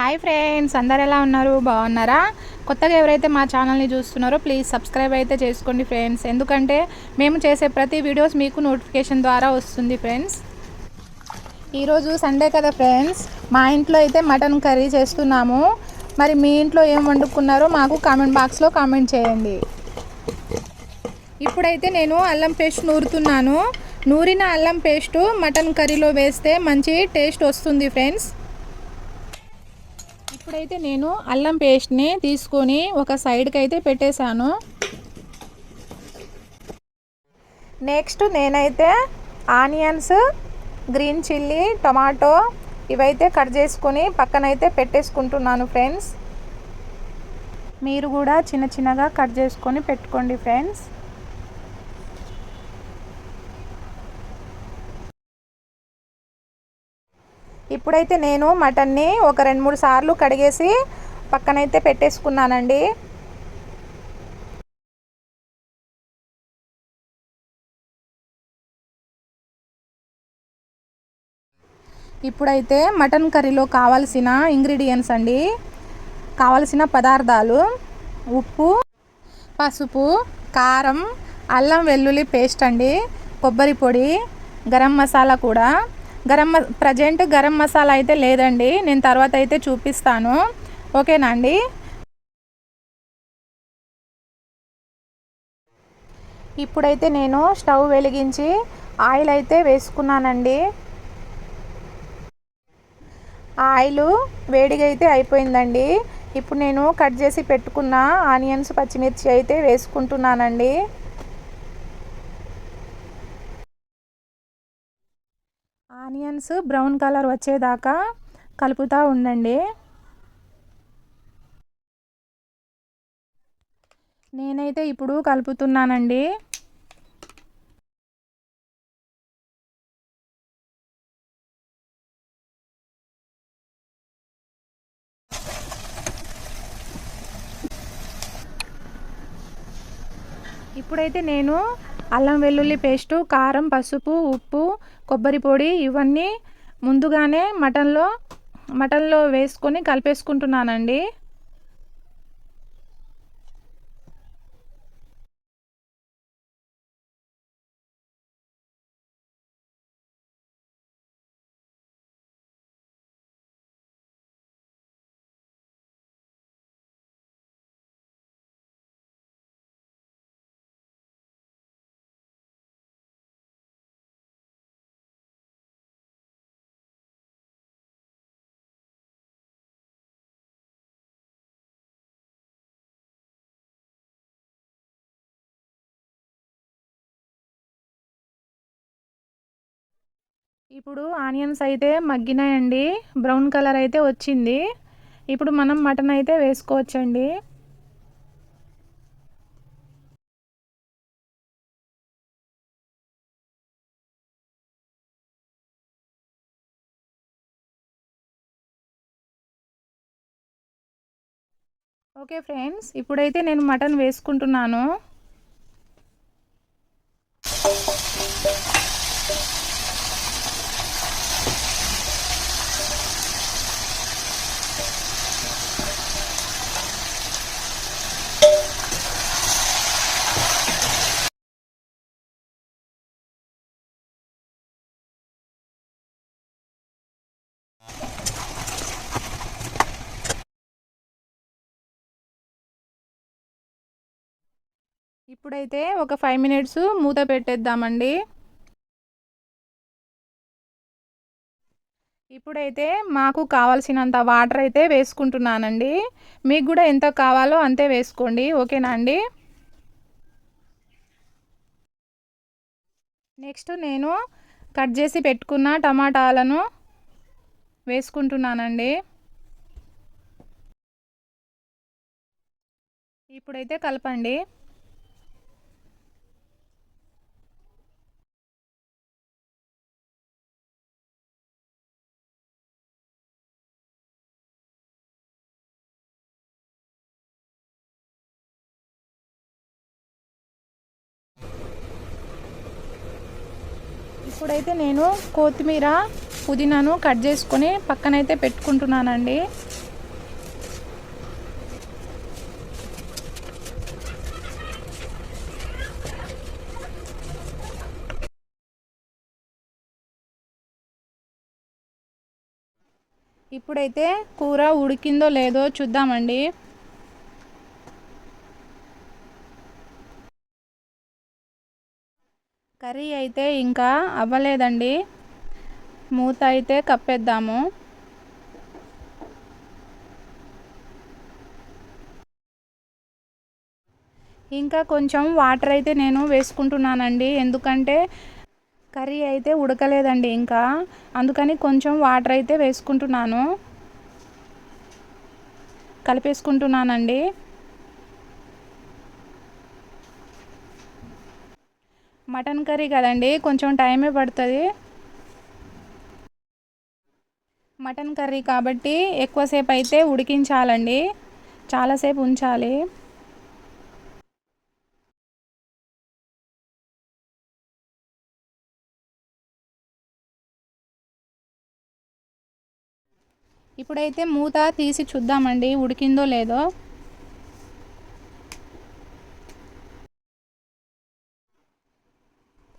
Hi friends, అందరు ఎలా ఉన్నారు? బాగున్నారా? కొత్తగా ఎవరైతే మా ఛానల్ని చూస్తున్నారో ప్లీజ్ సబ్స్క్రైబ్ అయితే చేసుకోండి ఫ్రెండ్స్. ఎందుకంటే మేము చేసే ప్రతి వీడియోస్ మీకు నోటిఫికేషన్ ద్వారా వస్తుంది ఫ్రెండ్స్. ఈరోజు సండే కదా ఫ్రెండ్స్, మా ఇంట్లో అయితే మటన్ కర్రీ చేస్తున్నాము. మరి మీ ఇంట్లో ఏం వండుకున్నారో మాకు కామెంట్ బాక్స్లో కామెంట్ చేయండి. ఇప్పుడైతే నేను అల్లం పేస్ట్ నూరుతున్నాను. నూరిన అల్లం పేస్టు మటన్ కర్రీలో వేస్తే మంచి టేస్ట్ వస్తుంది ఫ్రెండ్స్. ఇప్పుడైతే నేను అల్లం పేస్ట్ని తీసుకొని ఒక సైడ్కి అయితే పెట్టేశాను. నెక్స్ట్ నేనైతే ఆనియన్స్, గ్రీన్ చిల్లీ, టొమాటో ఇవైతే కట్ చేసుకొని పక్కనైతే పెట్టేసుకుంటున్నాను ఫ్రెండ్స్. మీరు కూడా చిన్న చిన్నగా కట్ చేసుకొని పెట్టుకోండి ఫ్రెండ్స్. ఇప్పుడైతే నేను మటన్ని ఒక 2-3 సార్లు కడిగేసి పక్కనైతే పెట్టేసుకున్నానండి. ఇప్పుడైతే మటన్ కర్రీలో కావాల్సిన ఇంగ్రీడియంట్స్ అండి, కావలసిన పదార్థాలు: ఉప్పు, పసుపు, కారం, అల్లం వెల్లుల్లి పేస్ట్ అండి, కొబ్బరి పొడి, గరం మసాలా కూడా. ప్రజెంట్ గరం మసాలా అయితే లేదండి, నేను తర్వాత అయితే చూపిస్తాను. ఓకేనా అండి? ఇప్పుడైతే నేను స్టవ్ వెలిగించి ఆయిల్ అయితే వేసుకున్నానండి. ఆయిల్ వేడిగా అయితే అయిపోయిందండి. ఇప్పుడు నేను కట్ చేసి పెట్టుకున్న ఆనియన్స్, పచ్చిమిర్చి అయితే వేసుకుంటున్నానండి. ఆనియన్స్ బ్రౌన్ కలర్ వచ్చేదాకా కలుపుతూ ఉండండి. నేనైతే ఇప్పుడు కలుపుతున్నానండి. ఇప్పుడైతే నేను అల్లం వెల్లుల్లి పేస్టు, కారం, పసుపు, ఉప్పు, కొబ్బరి పొడి ఇవన్నీ ముందుగానే మటన్లో వేసుకొని కలిపేసుకుంటున్నానండి. ఇప్పుడు ఆనియన్స్ అయితే మగ్గినాయండి, బ్రౌన్ కలర్ అయితే వచ్చింది. ఇప్పుడు మనం మటన్ అయితే వేసుకోవచ్చండి. ఓకే ఫ్రెండ్స్, ఇప్పుడైతే నేను మటన్ వేసుకుంటున్నాను. ఇప్పుడైతే ఒక 5 మినిట్స్ మూత పెట్టేద్దామండి. ఇప్పుడైతే మాకు కావాల్సినంత వాటర్ అయితే వేసుకుంటున్నానండి. మీకు కూడా ఎంత కావాలో అంతే వేసుకోండి. ఓకేనా అండి? నెక్స్ట్ నేను కట్ చేసి పెట్టుకున్న టమాటాలను వేసుకుంటున్నానండి. ఇప్పుడైతే కలపండి. ఇప్పుడైతే నేను కొత్తిమీర, పుదీనాను కట్ చేసుకొని పక్కనైతే పెట్టుకుంటున్నానండి. ఇప్పుడైతే కూర ఉడికిందో లేదో చూద్దామండి. కర్రీ అయితే ఇంకా అవ్వలేదండి. మూత అయితే కప్పేద్దాము. ఇంకా కొంచెం వాటర్ అయితే నేను వేసుకుంటున్నానండి, ఎందుకంటే కర్రీ అయితే ఉడకలేదండి ఇంకా, అందుకని కొంచెం వాటర్ అయితే వేసుకుంటున్నాను, కలిపేసుకుంటున్నానండి. మటన్ కర్రీ కదండి, కొంచెం టైమే పడుతుంది. మటన్ కర్రీ కాబట్టి ఎక్కువసేపు అయితే ఉడికించాలండి, చాలాసేపు ఉంచాలి. ఇప్పుడైతే మూత తీసి చూద్దామండి ఉడికిందో లేదో.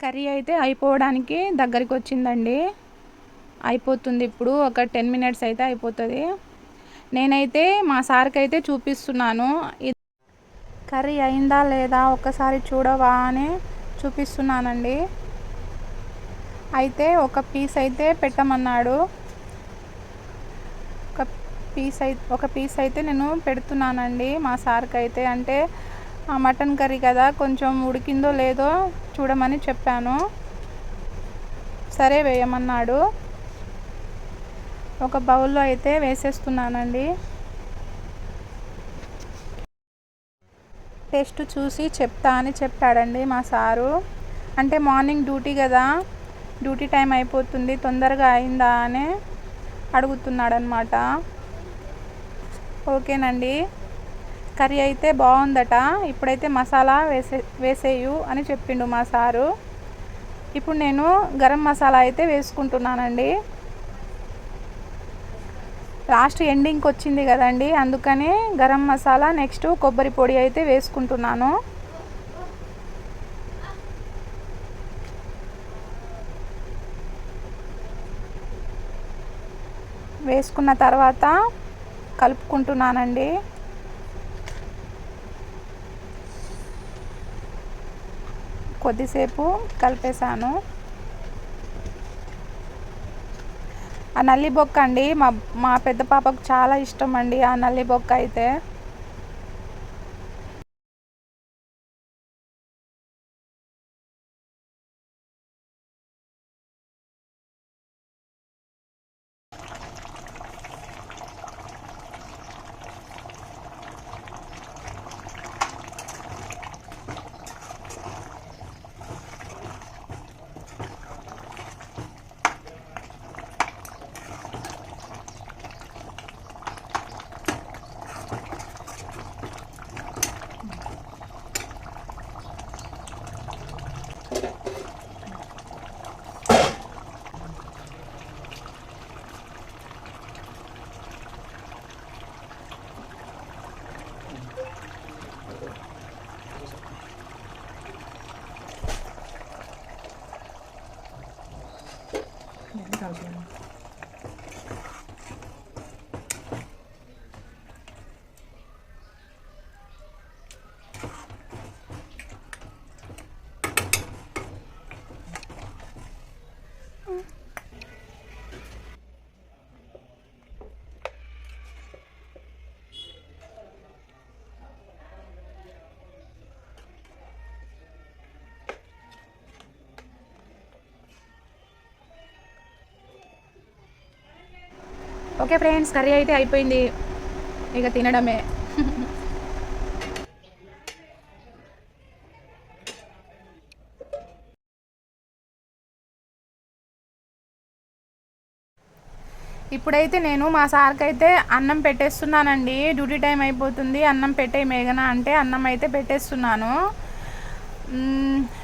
కర్రీ అయితే అయిపోవడానికి దగ్గరికి వచ్చిందండి, అయిపోతుంది. ఇప్పుడు ఒక 10 మినిట్స్ అయితే అయిపోతుంది. నేనైతే మా సార్కి అయితే చూపిస్తున్నాను, కర్రీ అయిందా లేదా ఒక్కసారి చూడవా అని చూపిస్తున్నానండి. అయితే ఒక పీస్ అయితే పెట్టమన్నాడు, ఒక పీస్ అయితే నేను పెడుతున్నానండి మా సార్కి అయితే. అంటే మటన్ కర్రీ కదా, కొంచెం ఉడికిందో లేదో చూడమని చెప్పాను, సరే వేయమన్నాడు. ఒక బౌల్లో అయితే వేసేస్తున్నానండి. టేస్ట్ చూసి చెప్తా అని చెప్పాడండి మా సారు. అంటే మార్నింగ్ డ్యూటీ కదా, డ్యూటీ టైం అయిపోతుంది, తొందరగా అయిందా అని అడుగుతున్నాడనమాట. ఓకేనండి, కర్రీ అయితే బాగుందట, ఇప్పుడైతే మసాలా వేసేయు అని చెప్పిండు మా సారు. ఇప్పుడు నేను గరం మసాలా అయితే వేసుకుంటున్నానండి. లాస్ట్ ఎండింగ్కి వచ్చింది కదండి, అందుకని గరం మసాలా, నెక్స్ట్ కొబ్బరి పొడి అయితే వేసుకుంటున్నాను. వేసుకున్న తర్వాత కలుపుకుంటున్నానండి. కొద్దిసేపు కలిపేశాను. ఆ నల్లి బొక్క అండి, మా పెద్ద పాపకు చాలా ఇష్టం అండి ఆ నల్లి బొక్క అయితే. ఓకే ఫ్రెండ్స్, కర్రీ అయితే అయిపోయింది, ఇక తినడమే. ఇప్పుడైతే నేను మా సార్కి అయితే అన్నం పెట్టేస్తున్నానండి, డ్యూటీ టైం అయిపోతుంది, అన్నం పెట్టే మేఘన అంటే అన్నం అయితే పెట్టేస్తున్నాను.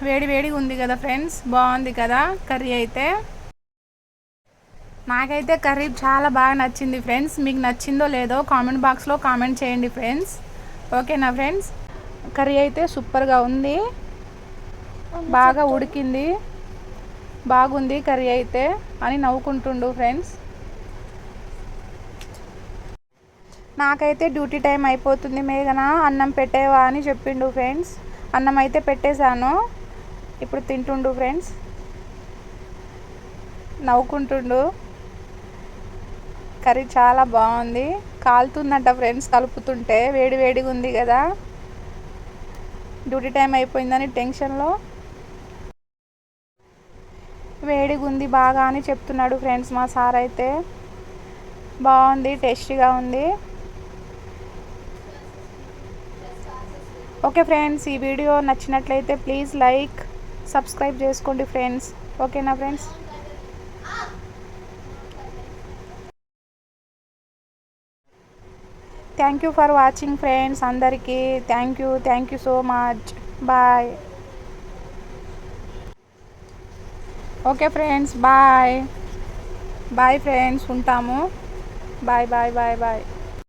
వేడి వేడిగా ఉంది కదా ఫ్రెండ్స్, బాగుంది కదా కర్రీ అయితే. నాకైతే కర్రీ చాలా బాగా నచ్చింది ఫ్రెండ్స్, మీకు నచ్చిందో లేదో కామెంట్ బాక్స్లో కామెంట్ చేయండి ఫ్రెండ్స్. ఓకేనా ఫ్రెండ్స్, కర్రీ అయితే సూపర్గా ఉంది, బాగా ఉడికింది, బాగుంది కర్రీ అయితే అని నవ్వుకుంటుండు ఫ్రెండ్స్. నాకైతే డ్యూటీ టైం అయిపోతుంది మేఘన, అన్నం పెట్టేవా అని చెప్పిండు ఫ్రెండ్స్. అన్నం అయితే పెట్టేశాను, ఇప్పుడు తింటుండు ఫ్రెండ్స్, నవ్వుకుంటుండు. కర్రీ చాలా బాగుంది, కాలుతుందంట ఫ్రెండ్స్ కలుపుతుంటే, వేడి వేడిగా ఉంది కదా, డ్యూటీ టైం అయిపోయిందని టెన్షన్లో. వేడిగా ఉంది బాగా అని చెప్తున్నాడు ఫ్రెండ్స్ మా సార్ అయితే. బాగుంది, టేస్టీగా ఉంది. ఓకే ఫ్రెండ్స్, ఈ వీడియో నచ్చినట్లయితే ప్లీజ్ లైక్, సబ్స్క్రైబ్ చేసుకోండి ఫ్రెండ్స్. ఓకేనా friends? Thank you for watching friends. అందరికీ thank you so much. Bye. Okay friends, bye bye friends, ఉంటాము. Bye bye bye bye.